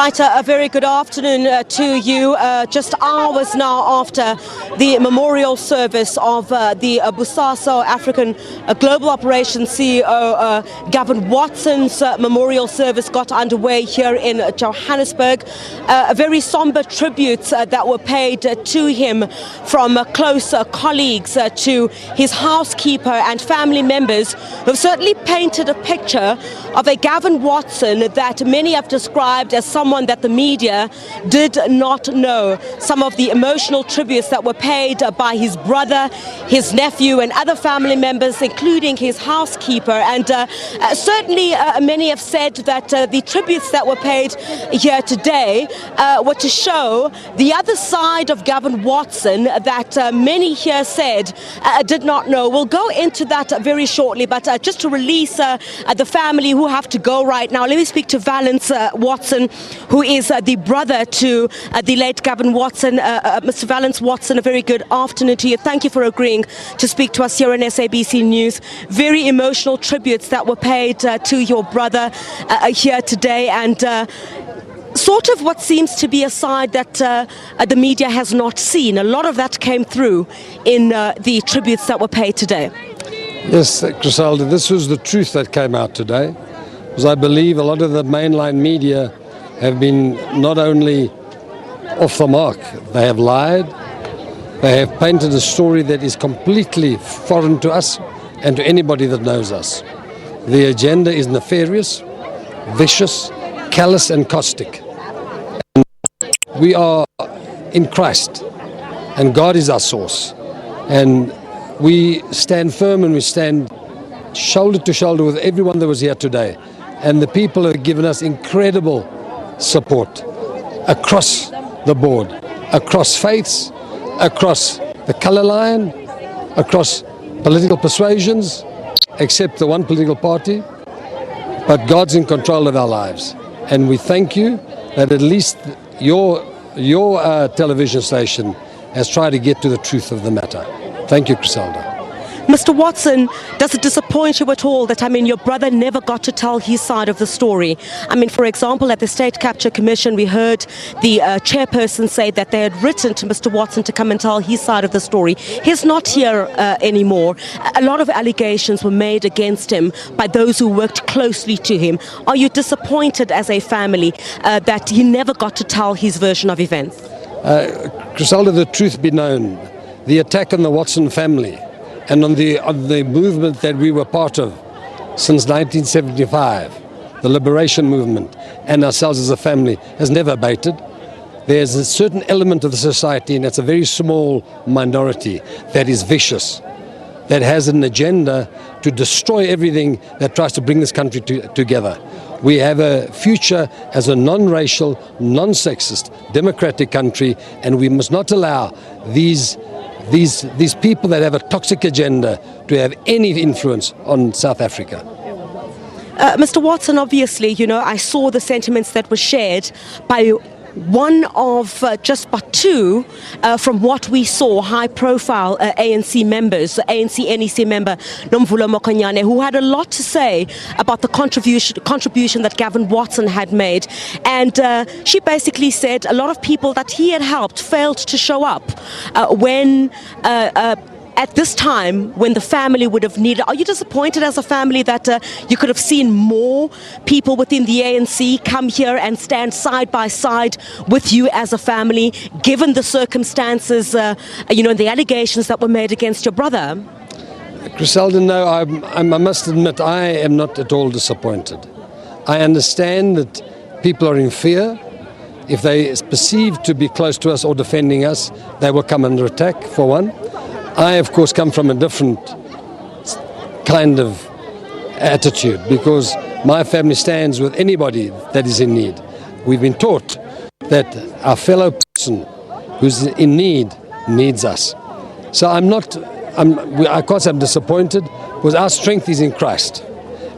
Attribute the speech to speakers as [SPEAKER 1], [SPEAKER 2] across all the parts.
[SPEAKER 1] Right, a very good afternoon to you. Just hours now after the memorial service of the Bosasa African Global Operations CEO Gavin Watson's memorial service got underway here in Johannesburg. Very somber tributes that were paid to him from close colleagues to his housekeeper and family members, who have certainly painted a picture of a Gavin Watson that many have described as someone that the media did not know. Some of the emotional tributes that were paid by his brother, his nephew and other family members, including his housekeeper. And certainly many have said that the tributes that were paid here today were to show the other side of Gavin Watson that many here said did not know. We'll go into that very shortly, but just to release the family who have to go right now, let me speak to Valence Watson, who is the brother to the late Gavin Watson. Mr. Valence Watson, a very good afternoon to you. Thank you for agreeing to speak to us here on SABC News. Very emotional tributes that were paid to your brother here today, and sort of what seems to be a side that the media has not seen. A lot of that came through in the tributes that were paid today.
[SPEAKER 2] Yes, Chriselda, this was the truth that came out today, because I believe a lot of the mainline media have been not only off the mark, they have lied, they have painted a story that is completely foreign to us and to anybody that knows us. The agenda is nefarious, vicious, callous and caustic. And we are in Christ, and God is our source. And we stand firm and we stand shoulder to shoulder with everyone that was here today. And the people have given us incredible support across the board, across faiths, across the colour line, across political persuasions, except the one political party. But God's in control of our lives. And we thank you that at least your television station has tried to get to the truth of the matter. Thank you, Chriselda.
[SPEAKER 1] Mr. Watson, does it disappoint you at all that, your brother never got to tell his side of the story? For example, at the State Capture Commission, we heard the chairperson say that they had written to Mr. Watson to come and tell his side of the story. He's not here anymore. A lot of allegations were made against him by those who worked closely to him. Are you disappointed as a family that he never got to tell his version of events?
[SPEAKER 2] Chriselda, the truth be known, the attack on the Watson family and on the movement that we were part of since 1975, the liberation movement, and ourselves as a family, has never abated. There's a certain element of the society, and it's a very small minority, that is vicious, that has an agenda to destroy everything that tries to bring this country together. We have a future as a non-racial, non-sexist, democratic country, and we must not allow these people that have a toxic agenda to have any influence on South Africa.
[SPEAKER 1] Mr. Watson, obviously, I saw the sentiments that were shared by one of just but two from what we saw, high-profile ANC members, ANC NEC member Nomvulo Mokonyane, who had a lot to say about the contribution that Gavin Watson had made. And she basically said a lot of people that he had helped failed to show up when at this time when the family would have needed. Are you disappointed as a family that you could have seen more people within the ANC come here and stand side by side with you as a family, given the circumstances, and the allegations that were made against your brother?
[SPEAKER 2] Chriselda, no, I must admit I am not at all disappointed. I understand that people are in fear. If they perceive to be close to us or defending us, they will come under attack, for one. I, of course, come from a different kind of attitude, because my family stands with anybody that is in need. We've been taught that our fellow person who's in need needs us. So I can't say I'm disappointed, because our strength is in Christ.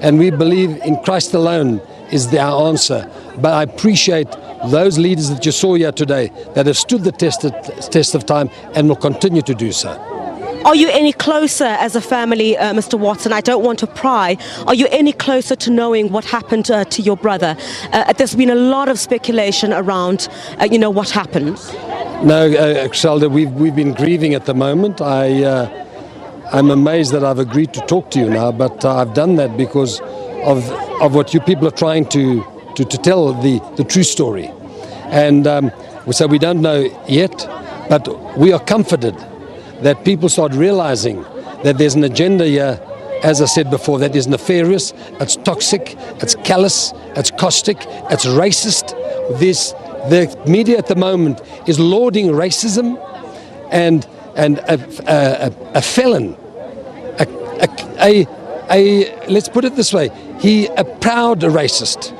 [SPEAKER 2] And we believe in Christ alone is our answer. But I appreciate those leaders that you saw here today that have stood the test of time and will continue to do so.
[SPEAKER 1] Are you any closer as a family, Mr. Watson? I don't want to pry. Are you any closer to knowing what happened to your brother? There's been a lot of speculation around, what happened.
[SPEAKER 2] No, Chriselda, we've been grieving at the moment. I'm amazed that I've agreed to talk to you now, but I've done that because of what you people are trying to tell the true story. And so we don't know yet, but we are comforted that people start realizing that there's an agenda here, as I said before, that is nefarious, it's toxic, it's callous, it's caustic, it's racist. The media at the moment is lauding racism and a felon, let's put it this way, a proud racist,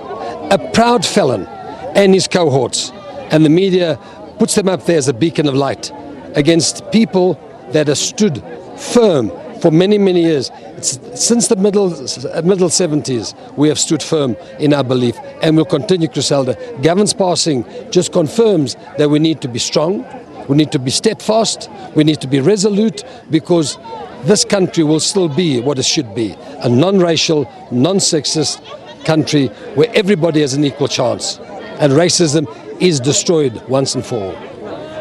[SPEAKER 2] a proud felon and his cohorts. And the media puts them up there as a beacon of light against people that have stood firm for many, many years. Since the middle 70s, we have stood firm in our belief, and we'll continue, Chriselda. Gavin's passing just confirms that we need to be strong, we need to be steadfast, we need to be resolute, because this country will still be what it should be, a non-racial, non-sexist country where everybody has an equal chance, and racism is destroyed once and for all.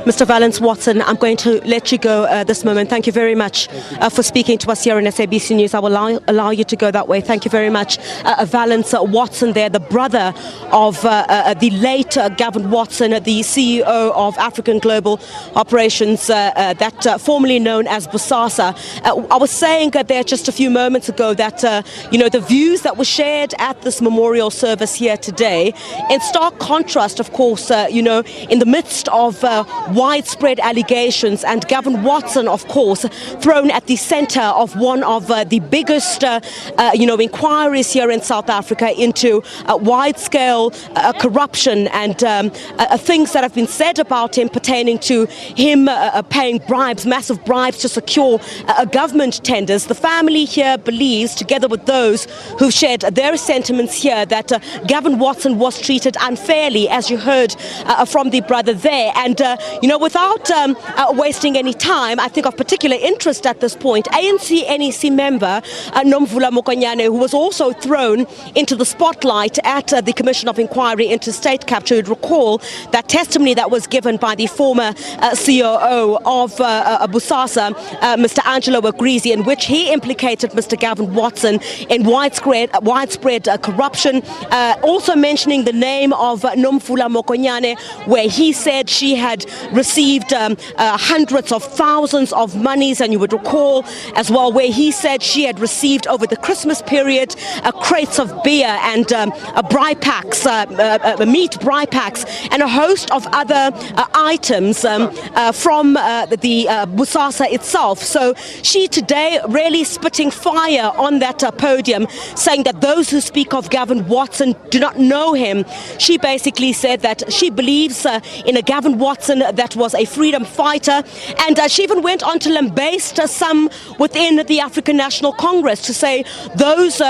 [SPEAKER 1] Mr. Valence Watson, I'm going to let you go this moment. Thank you very much for speaking to us here in SABC News. I will allow you to go that way. Thank you very much. Valence Watson there, the brother of the late Gavin Watson, the CEO of African Global Operations, that formerly known as Bosasa. I was saying there just a few moments ago that, the views that were shared at this memorial service here today, in stark contrast, of course, in the midst of widespread allegations, and Gavin Watson, of course, thrown at the center of one of the biggest, inquiries here in South Africa into wide-scale corruption and things that have been said about him pertaining to him paying bribes, massive bribes to secure government tenders. The family here believes, together with those who've shared their sentiments here, that Gavin Watson was treated unfairly, as you heard from the brother there. And without wasting any time, I think of particular interest at this point, ANC NEC member Nomvula Mokonyane, who was also thrown into the spotlight at the Commission of Inquiry into State Capture. You'd recall that testimony that was given by the former COO of Bosasa, Mr. Angelo Agrizi, in which he implicated Mr. Gavin Watson in widespread corruption, also mentioning the name of Nomvula Mokonyane, where he said she had received hundreds of thousands of monies, and you would recall as well where he said she had received over the Christmas period crates of beer and bribe packs, meat bribe packs, and a host of other items from the Bosasa itself. So she today really spitting fire on that podium, saying that those who speak of Gavin Watson do not know him. She basically said that she believes in a Gavin Watson that was a freedom fighter, and she even went on to lambaste some within the African National Congress to say those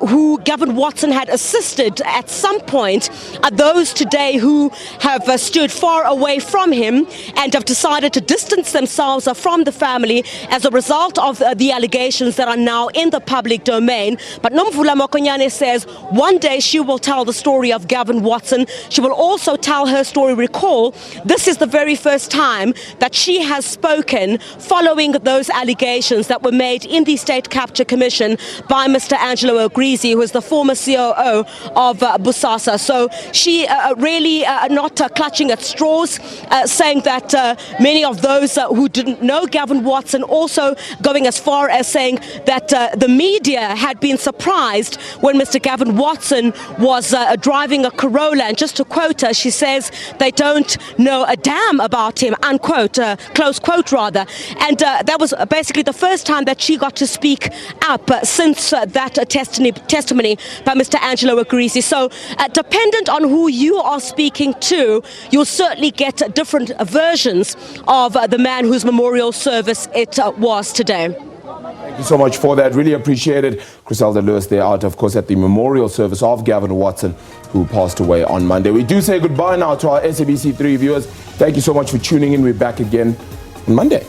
[SPEAKER 1] who Gavin Watson had assisted at some point are those today who have stood far away from him and have decided to distance themselves from the family as a result of the allegations that are now in the public domain. But Nomvula Mokonyane says one day she will tell the story of Gavin Watson. She will also tell her story. Recall, this is the very first time that she has spoken following those allegations that were made in the State Capture Commission by Mr. Angelo Agrizi, who is the former COO of Bosasa. So she really not clutching at straws, saying that many of those who didn't know Gavin Watson also going as far as saying that the media had been surprised when Mr. Gavin Watson was driving a Corolla, and just to quote her, she says they don't know a damn about him, unquote, close quote rather. And that was basically the first time that she got to speak up since that testimony by Mr. Angelo Agrizi. So dependent on who you are speaking to, you'll certainly get different versions of the man whose memorial service it was today.
[SPEAKER 3] Thank you so much for that. Really appreciate it. Chriselda Lewis there out, of course, at the memorial service of Gavin Watson, who passed away on Monday. We do say goodbye now to our SABC3 viewers. Thank you so much for tuning in. We're back again on Monday.